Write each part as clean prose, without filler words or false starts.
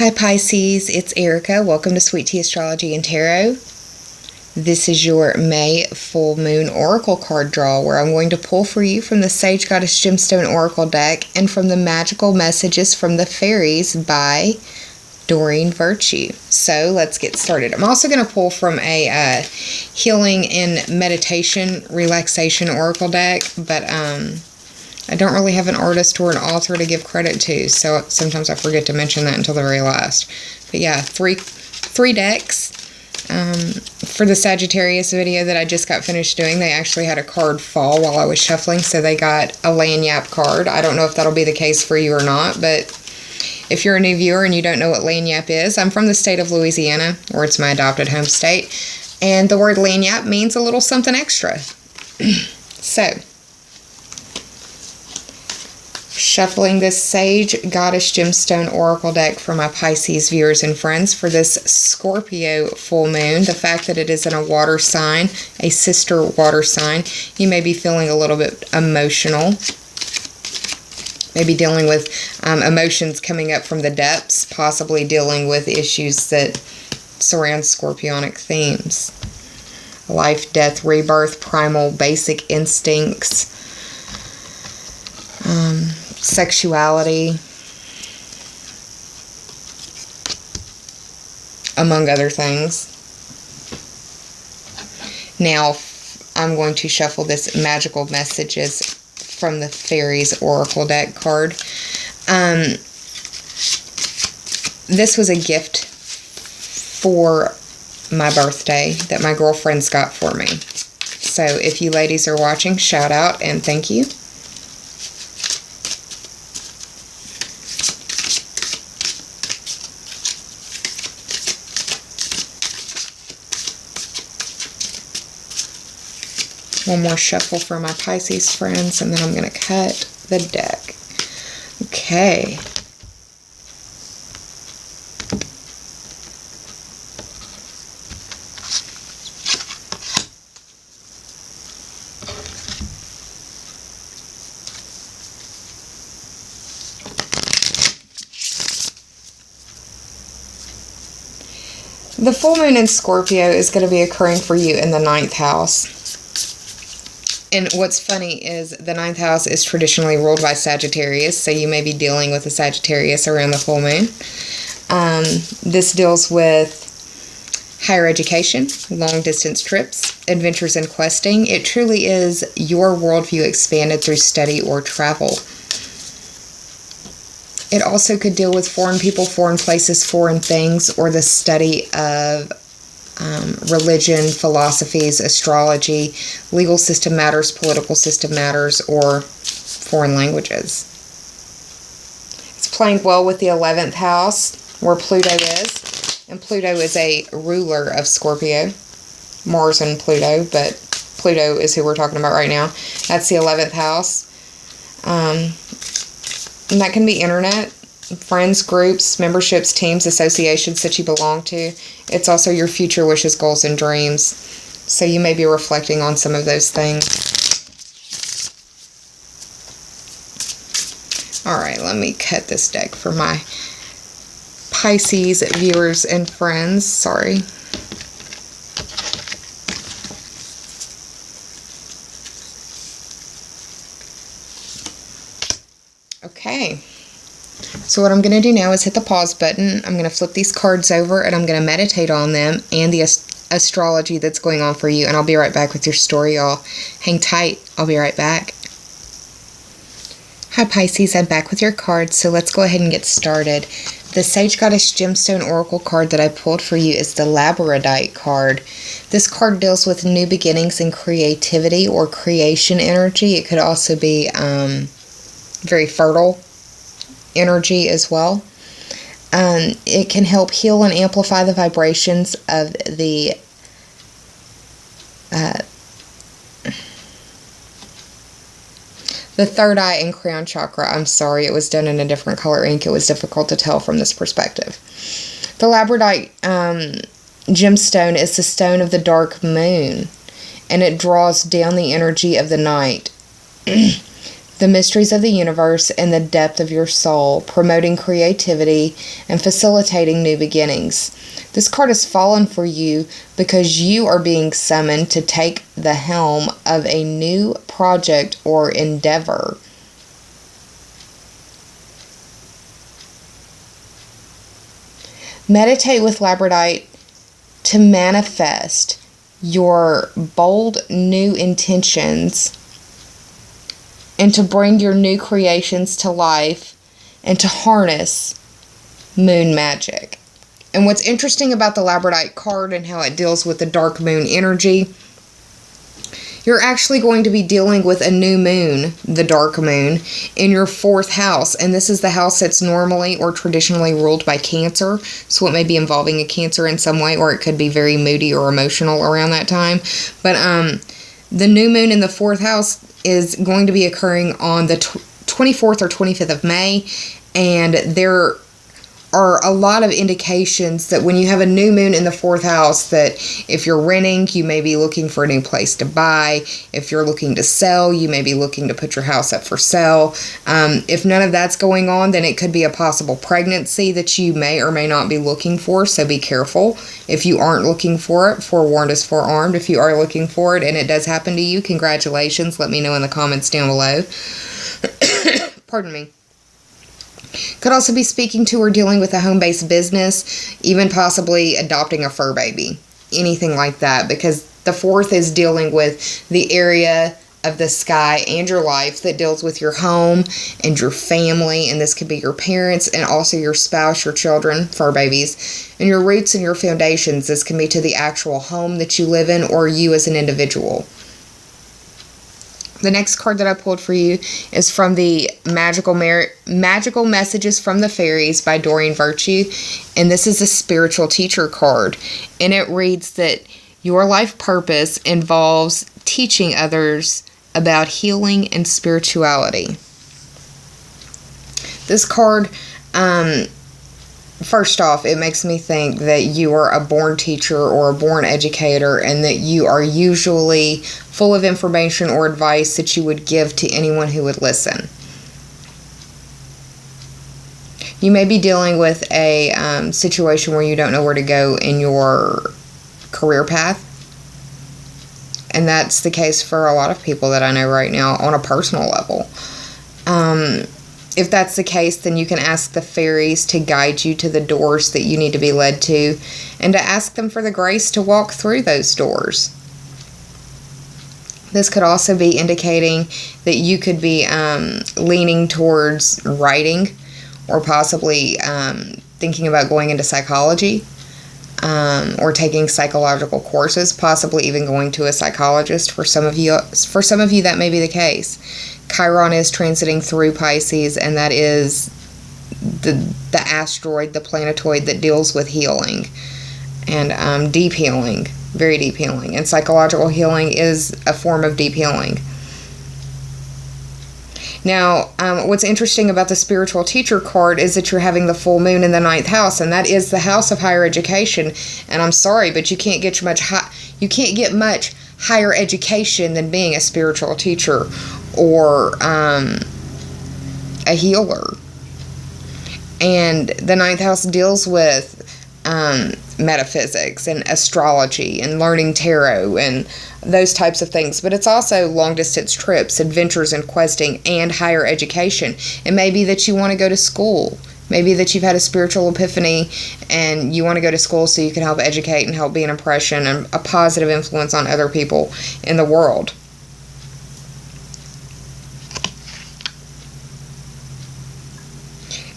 Hi Pisces, it's Erica. Welcome to Sweet Tea Astrology and Tarot. This is your May Full Moon Oracle card draw where I'm going to pull for you from the Sage Goddess Gemstone Oracle deck and from the Magical Messages from the Fairies by Doreen Virtue. So let's get started. I'm also going to pull from a Healing and Meditation Relaxation Oracle deck, but I don't really have an artist or an author to give credit to, so sometimes I forget to mention that until the very last. But yeah, three decks. For the Sagittarius video that I just got finished doing, they actually had a card fall while I was shuffling, so they got a Lagniappe card. I don't know if that'll be the case for you or not, but if you're a new viewer and you don't know what Lagniappe is, I'm from the state of Louisiana, or it's my adopted home state, and the word Lagniappe means a little something extra. So, shuffling this Sage Goddess Gemstone Oracle deck for my Pisces viewers and friends for this Scorpio full moon. The fact that it is in a water sign, a sister water sign, you may be feeling a little bit emotional. Maybe dealing with emotions coming up from the depths, possibly dealing with issues that surround Scorpionic themes. Life, death, rebirth, primal, basic instincts. Sexuality, among other things. Now, I'm going to shuffle this Magical Messages from the Fairies Oracle deck card. This was a gift for my birthday that my girlfriends got for me. So if you ladies are watching, shout out and thank you. One more shuffle for my Pisces friends, and then I'm going to cut the deck. Okay. The full moon in Scorpio is going to be occurring for you in the 9th house. And what's funny is the 9th house is traditionally ruled by Sagittarius, so you may be dealing with a Sagittarius around the full moon. This deals with higher education, long-distance trips, adventures and questing. It truly is your worldview expanded through study or travel. It also could deal with foreign people, foreign places, foreign things, or the study of religion, philosophies, astrology, legal system matters, political system matters, or foreign languages. It's playing well with the 11th house, where Pluto is. And Pluto is a ruler of Scorpio. Mars and Pluto, but Pluto is who we're talking about right now. That's the 11th house. And that can be internet, friends, groups, memberships, teams, associations that you belong to. It's also your future wishes, goals, and dreams. So you may be reflecting on some of those things. Alright, let me cut this deck for my Pisces viewers and friends. Sorry. Okay. So what I'm going to do now is hit the pause button. I'm going to flip these cards over and I'm going to meditate on them and the astrology that's going on for you. And I'll be right back with your story, y'all. Hang tight. I'll be right back. Hi Pisces, I'm back with your cards. So let's go ahead and get started. The Sage Goddess Gemstone Oracle card that I pulled for you is the Labradorite card. This card deals with new beginnings and creativity or creation energy. It could also be very fertile energy as well. It can help heal and amplify the vibrations of the third eye and crown chakra. I'm sorry, it was done in a different color ink. It was difficult to tell from this perspective. The Labradorite gemstone is the stone of the dark moon, and it draws down the energy of the night. the mysteries of the universe, and the depth of your soul, promoting creativity and facilitating new beginnings. This card has fallen for you because you are being summoned to take the helm of a new project or endeavor. Meditate with labradorite to manifest your bold new intentions and to bring your new creations to life and to harness moon magic. And what's interesting about the labradorite card and how it deals with the dark moon energy, you're actually going to be dealing with a new moon, the dark moon, in your 4th house. And this is the house that's normally or traditionally ruled by Cancer. So it may be involving a Cancer in some way, or it could be very moody or emotional around that time. But the new moon in the 4th house is going to be occurring on the 24th or 25th of May. And there are a lot of indications that when you have a new moon in the 4th house, that if you're renting, you may be looking for a new place to buy. If you're looking to sell, you may be looking to put your house up for sale. If none of that's going on, then it could be a possible pregnancy that you may or may not be looking for, so be careful. If you aren't looking for it, forewarned is forearmed. If you are looking for it and it does happen to you, congratulations. Let me know in the comments down below. Pardon me. Could also be speaking to or dealing with a home-based business, even possibly adopting a fur baby, anything like that, because the 4th is dealing with the area of the sky and your life that deals with your home and your family, and this could be your parents and also your spouse, your children, fur babies, and your roots and your foundations. This can be to the actual home that you live in or you as an individual. The next card that I pulled for you is from the Magical Messages from the Fairies by Doreen Virtue. And this is a spiritual teacher card. And it reads that your life purpose involves teaching others about healing and spirituality. This card, first off, it makes me think that you are a born teacher or a born educator, and that you are usually full of information or advice that you would give to anyone who would listen. You may be dealing with a situation where you don't know where to go in your career path. And that's the case for a lot of people that I know right now on a personal level. If that's the case, then you can ask the fairies to guide you to the doors that you need to be led to, and to ask them for the grace to walk through those doors. This could also be indicating that you could be leaning towards writing, or possibly thinking about going into psychology, or taking psychological courses, possibly even going to a psychologist. For some of you, that may be the case. Chiron is transiting through Pisces, and that is the asteroid, the planetoid that deals with healing and deep healing, very deep healing. And psychological healing is a form of deep healing. Now, what's interesting about the spiritual teacher card is that you're having the full moon in the 9th house, and that is the house of higher education. And I'm sorry, but you can't get much higher education than being a spiritual teacher or a healer. And the 9th house deals with metaphysics and astrology and learning tarot and those types of things. But it's also long distance trips, adventures and questing, and higher education. It may be that you want to go to school. Maybe that you've had a spiritual epiphany and you want to go to school so you can help educate and help be an impression and a positive influence on other people in the world.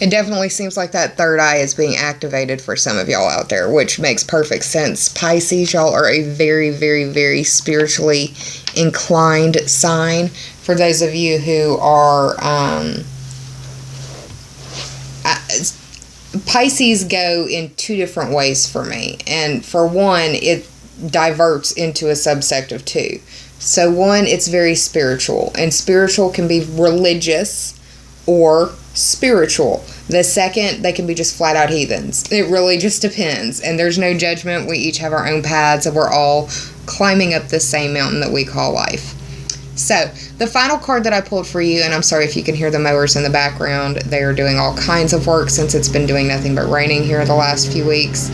It definitely seems like that third eye is being activated for some of y'all out there, which makes perfect sense. Pisces, y'all are a very, very, very spiritually inclined sign. For those of you who are... Pisces go in two different ways for me. And for one, it diverts into a subsect of two. So one, it's very spiritual. And spiritual can be religious or spiritual. The second, they can be just flat out heathens. It really just depends. And there's no judgment. We each have our own paths, and we're all climbing up the same mountain that we call life. So, the final card that I pulled for you, and I'm sorry if you can hear the mowers in the background. They are doing all kinds of work since it's been doing nothing but raining here the last few weeks.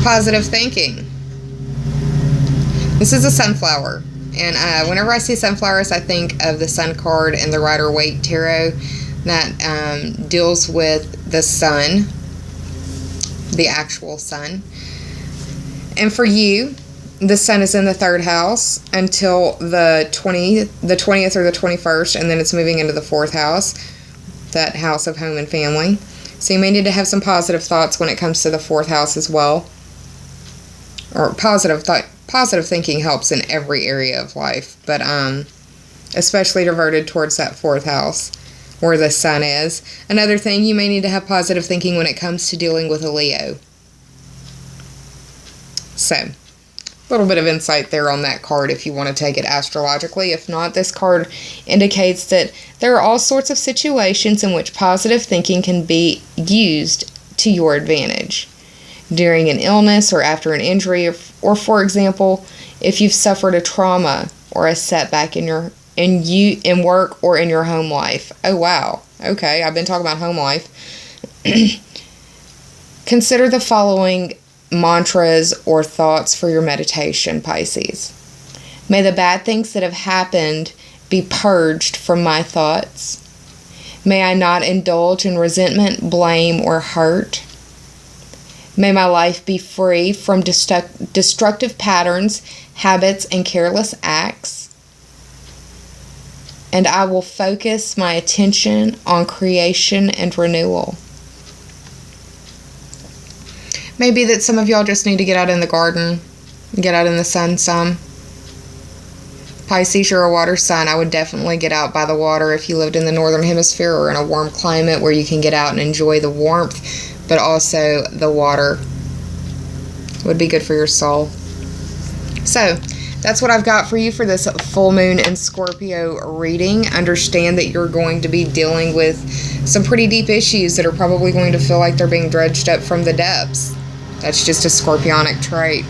Positive thinking. This is a sunflower. And whenever I see sunflowers, I think of the Sun card in the Rider-Waite Tarot that deals with the sun, the actual sun. And for you, the sun is in the 3rd house until the 20th or the 21st, and then it's moving into the 4th house, that house of home and family. So you may need to have some positive thoughts when it comes to the 4th house as well. Or positive thinking helps in every area of life, but especially diverted towards that 4th house where the sun is. Another thing, you may need to have positive thinking when it comes to dealing with a Leo. So, a little bit of insight there on that card if you want to take it astrologically. If not, this card indicates that there are all sorts of situations in which positive thinking can be used to your advantage. During an illness or after an injury, or for example, if you've suffered a trauma or a setback in work or in your home life. Oh wow. Okay, I've been talking about home life. Consider the following mantras or thoughts for your meditation, Pisces. May the bad things that have happened be purged from my thoughts. May I not indulge in resentment, blame, or hurt. May my life be free from destructive patterns, habits, and careless acts. And I will focus my attention on creation and renewal. Maybe that some of y'all just need to get out in the garden, get out in the sun some. Pisces, you're a water sign. I would definitely get out by the water if you lived in the northern hemisphere or in a warm climate where you can get out and enjoy the warmth, but also the water would be good for your soul. So, that's what I've got for you for this full moon in Scorpio reading. Understand that you're going to be dealing with some pretty deep issues that are probably going to feel like they're being dredged up from the depths. That's just a scorpionic trait.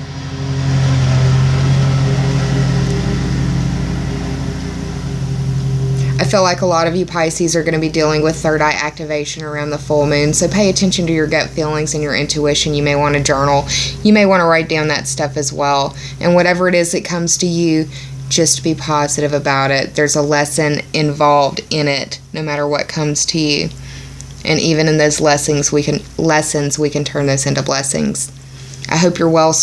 I feel like a lot of you Pisces are going to be dealing with third eye activation around the full moon, so pay attention to your gut feelings and your intuition. You may want to journal. You may want to write down that stuff as well. And whatever it is that comes to you, just be positive about it. There's a lesson involved in it, no matter what comes to you. And even in those lessons, we can turn those into blessings. I hope you're well,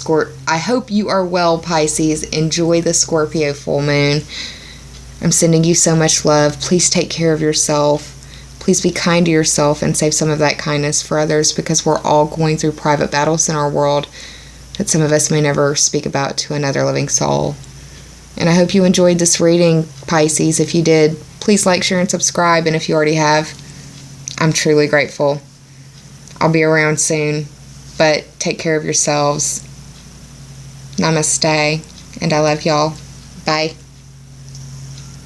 I hope you are well, Pisces. Enjoy the Scorpio full moon. I'm sending you so much love. Please take care of yourself. Please be kind to yourself and save some of that kindness for others, because we're all going through private battles in our world that some of us may never speak about to another living soul. And I hope you enjoyed this reading, Pisces. If you did, please like, share, and subscribe. And if you already have, I'm truly grateful. I'll be around soon, but take care of yourselves. Namaste, and I love y'all. Bye.